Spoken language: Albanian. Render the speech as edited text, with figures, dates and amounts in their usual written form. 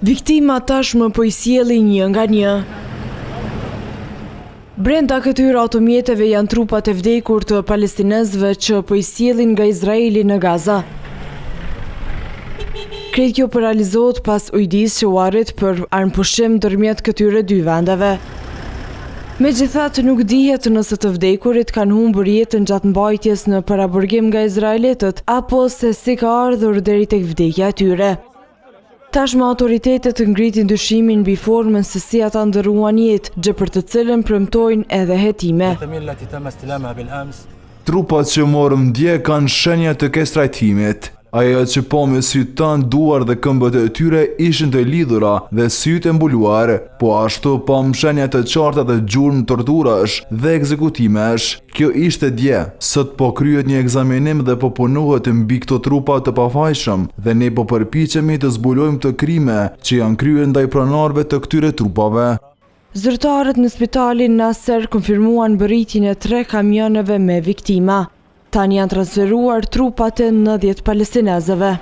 Viktima tashmë po i sjellin një nga një. Brenda këtyre automjeteve janë trupat e vdekur të palestinezëve që po i sjellin nga Izraeli në Gaza. Krejt kjo po realizohet pas ujdisë që u arrit për armëpushim ndërmjet këtyre dy vendeve. Megjithatë nuk dihet nëse të vdekurit kanë humbur jetën gjatë mbajtjes në paraburgim nga izraelitët apo se si ka ardhur deri tek vdekja e tyre. Tashmë autoritetet ngritin dyshimin mbi formën se si ata ndërruan jetë, gjë për të cilën premtojnë edhe hetime. Trupat që morëm dje kanë shenja të kësaj trajtimit. Ajo që po me sytë tanë, duar dhe këmbët e tyre ishin të lidhura dhe sytë e mbuluar, po ashtu po shenja të qarta dhe gjurmë torturash dhe ekzekutimesh. Kjo ishte dje, sot po kryet një ekzaminim dhe po punohet mbi këto trupa të pafajshëm dhe ne po përpiqemi të zbulojmë të krime që janë kryer ndaj pronarëve të këtyre trupave. Zyrtarët në spitalin Nasser konfirmuan bërritjen e 3 kamioneve me viktima. Tani janë transferuar trupat e 90 palestinezëve.